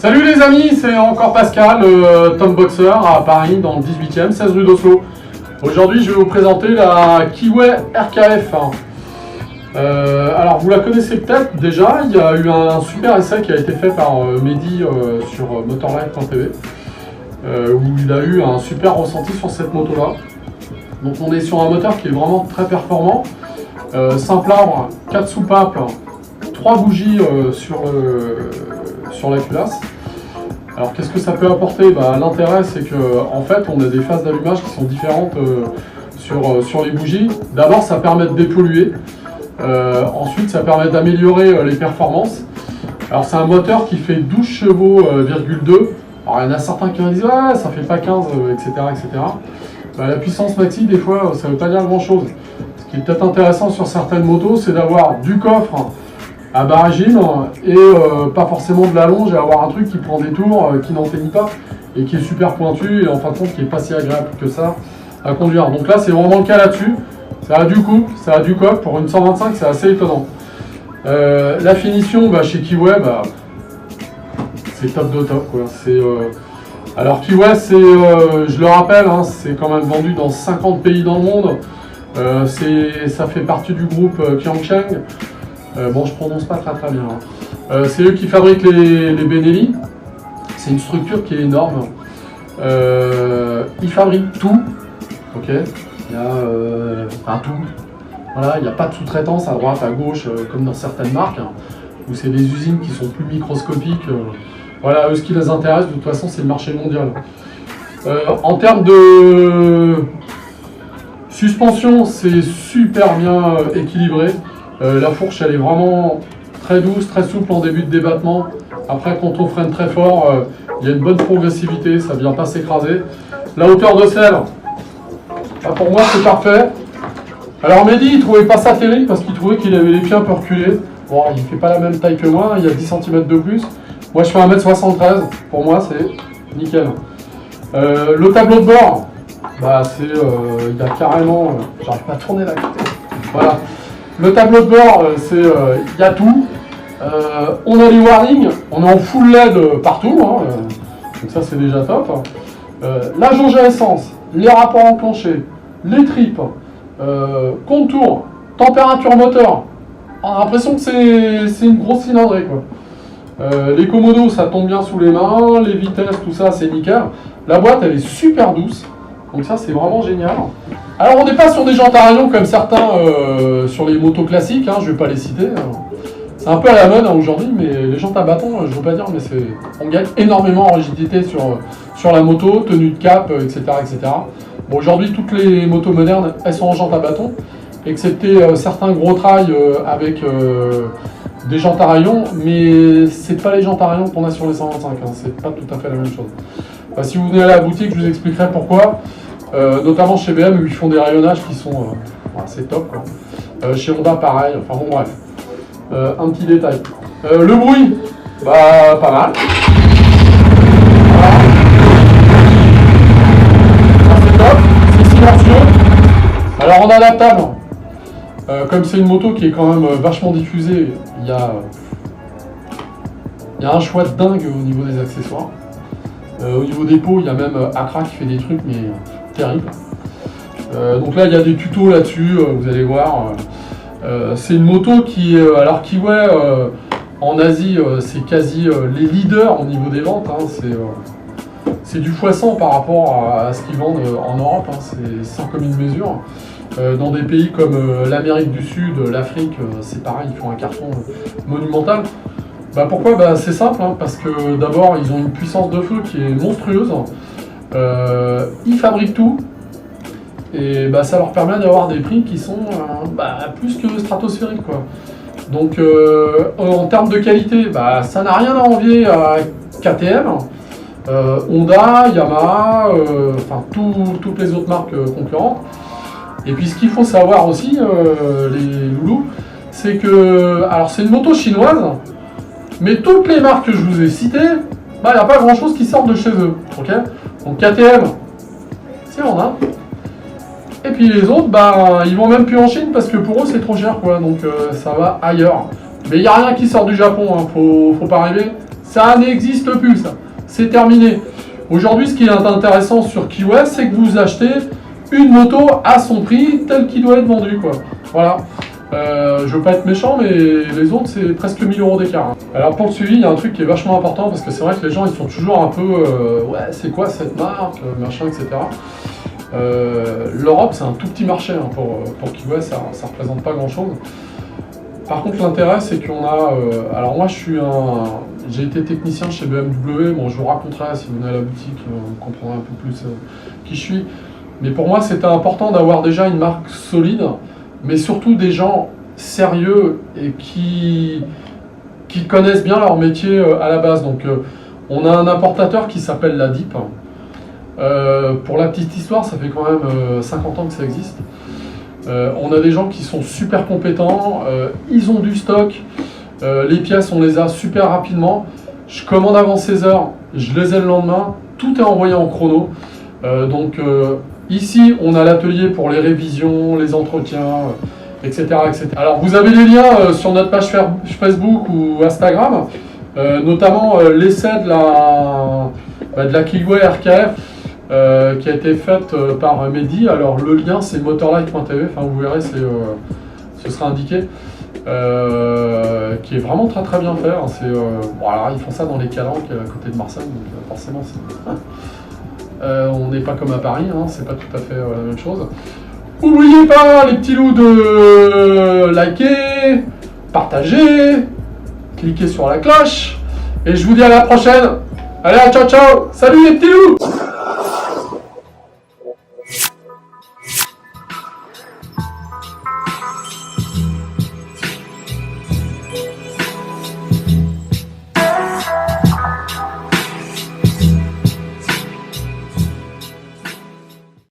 Salut les amis, c'est encore Pascal, Tom Boxer à Paris dans le 18e, 16 rue d'Oslo. Aujourd'hui je vais vous présenter la Kiway RKF. Alors vous la connaissez peut-être déjà, il y a eu un super essai qui a été fait par Mehdi sur motorlife.tv où il a eu un super ressenti sur cette moto là. Donc on est sur un moteur qui est vraiment très performant, simple arbre, 4 soupapes, 3 bougies sur la culasse. Alors qu'est-ce que ça peut apporter? L'intérêt c'est que en fait on a des phases d'allumage qui sont différentes sur les bougies. D'abord ça permet de dépolluer, ensuite ça permet d'améliorer les performances. Alors c'est un moteur qui fait 12 chevaux, alors il y en a certains qui disent ouais ça fait pas 15, etc. La puissance maxi des fois ça veut pas dire grand chose. Ce qui est peut-être intéressant sur certaines motos c'est d'avoir du coffre à bas régime et pas forcément de la longe et avoir un truc qui prend des tours, qui n'en finit pas et qui est super pointu et en fin de compte qui est pas si agréable que ça à conduire. Donc là c'est vraiment le cas là-dessus. Ça a du couple, ça a du coffre, pour une 125 c'est assez étonnant. La finition chez Kiway c'est top de top quoi. Alors Kiway c'est, je le rappelle, hein, c'est quand même vendu dans 50 pays dans le monde. Ça fait partie du groupe Qiangsheng. Bon, je prononce pas très bien. Hein. C'est eux qui fabriquent les Benelli. C'est une structure qui est énorme. Ils fabriquent tout. Ok. Il y a tout. Voilà, il n'y a pas de sous-traitance à droite, à gauche, comme dans certaines marques, hein, où c'est des usines qui sont plus microscopiques. Voilà, eux, ce qui les intéresse, de toute façon, c'est le marché mondial. En termes de suspension, c'est super bien équilibré. La fourche elle est vraiment très douce, très souple en début de débattement. Après quand on freine très fort, il y a une bonne progressivité, ça ne vient pas s'écraser. La hauteur de selle, pour moi c'est parfait. Alors Mehdi il trouvait pas ça terrible parce qu'il trouvait qu'il avait les pieds un peu reculés. Bon il fait pas la même taille que moi, il y a 10 cm de plus. Moi je fais 1m73, pour moi c'est nickel. Le tableau de bord, il y a carrément, j'arrive pas à tourner la côté. Voilà. Le tableau de bord, il y a tout. On a les warnings, on est en full LED partout, hein, donc ça c'est déjà top. La jauge à essence, les rapports enclenchés, les tripes, contour, température moteur. On a l'impression que c'est une grosse cylindrée quoi. Les commodos ça tombe bien sous les mains, les vitesses, tout ça c'est nickel. La boîte elle est super douce, donc ça c'est vraiment génial. Alors on n'est pas sur des jantes à rayons comme certains sur les motos classiques, hein, je ne vais pas les citer. C'est un peu à la mode hein, aujourd'hui, mais les jantes à bâton, je ne veux pas dire, mais on gagne énormément en rigidité sur la moto, tenue de cap, etc. Bon, aujourd'hui, toutes les motos modernes, elles sont en jantes à bâton, excepté certains gros trails avec des jantes à rayons, mais c'est pas les jantes à rayons qu'on a sur les 125, hein, c'est pas tout à fait la même chose. Si vous venez à la boutique, je vous expliquerai pourquoi. Notamment chez BM où ils font des rayonnages qui sont c'est top quoi. Chez Honda pareil, enfin bon bref. Un petit détail. Le bruit, pas mal. Voilà. C'est top, c'est silencieux. Alors en adaptable, comme c'est une moto qui est quand même vachement diffusée, il y a un choix de dingue au niveau des accessoires. Au niveau des pots, il y a même Accra qui fait des trucs mais terrible. Donc là il y a des tutos là-dessus, vous allez voir. C'est une moto qui, alors Kiway en Asie c'est quasi les leaders au niveau des ventes, hein, c'est du x100 par rapport à ce qu'ils vendent en Europe, hein, c'est sans commune mesure. Dans des pays comme l'Amérique du Sud, l'Afrique, c'est pareil, ils font un carton monumental. Pourquoi? C'est simple, hein, parce que d'abord ils ont une puissance de feu qui est monstrueuse. Ils fabriquent tout et ça leur permet d'avoir des prix qui sont plus que stratosphériques quoi. Donc en termes de qualité, ça n'a rien à envier à KTM, Honda, Yamaha, toutes les autres marques concurrentes. Et puis ce qu'il faut savoir aussi, les loulous, c'est que alors c'est une moto chinoise, mais toutes les marques que je vous ai citées, il n'y a pas grand chose qui sort de chez eux. Okay, donc KTM, c'est en Inde. Et puis les autres, ils vont même plus en Chine parce que pour eux c'est trop cher quoi. Donc ça va ailleurs. Mais il n'y a rien qui sort du Japon, hein. Faut pas rêver. Ça n'existe plus, ça. C'est terminé. Aujourd'hui, ce qui est intéressant sur KeyWest, c'est que vous achetez une moto à son prix tel qu'il doit être vendu, quoi. Voilà. Je veux pas être méchant, mais les autres, c'est presque 1000 € d'écart. Hein. Alors pour le suivi, il y a un truc qui est vachement important, parce que c'est vrai que les gens, ils sont toujours un peu ouais, c'est quoi cette marque, machin, etc. L'Europe, c'est un tout petit marché hein, pour KeyWest, ça représente pas grand-chose. Par contre, l'intérêt, c'est qu'on a... alors moi, j'ai été technicien chez BMW, bon, je vous raconterai, si vous venez à la boutique, vous comprendrez un peu plus qui je suis. Mais pour moi, c'était important d'avoir déjà une marque solide, mais surtout des gens sérieux et qui connaissent bien leur métier à la base. Donc, on a un importateur qui s'appelle la DIP. Pour la petite histoire, ça fait quand même 50 ans que ça existe. On a des gens qui sont super compétents, ils ont du stock, les pièces on les a super rapidement, je commande avant 16 h, je les ai le lendemain, tout est envoyé en chrono. Donc ici on a l'atelier pour les révisions, les entretiens, etc., etc. Alors vous avez les liens sur notre page Facebook ou Instagram, notamment l'essai de la Kiwi RKF. Qui a été faite par Mehdi. Alors le lien c'est motorlight.tv, enfin vous verrez, ce sera indiqué, qui est vraiment très très bien fait. Hein. Voilà, ils font ça dans les Calanques à côté de Marseille, donc forcément on n'est pas comme à Paris, hein, c'est pas tout à fait la même chose. N'oubliez pas les petits loups de liker, partager, cliquer sur la cloche, et je vous dis à la prochaine. Allez, ciao ciao, salut les petits loups.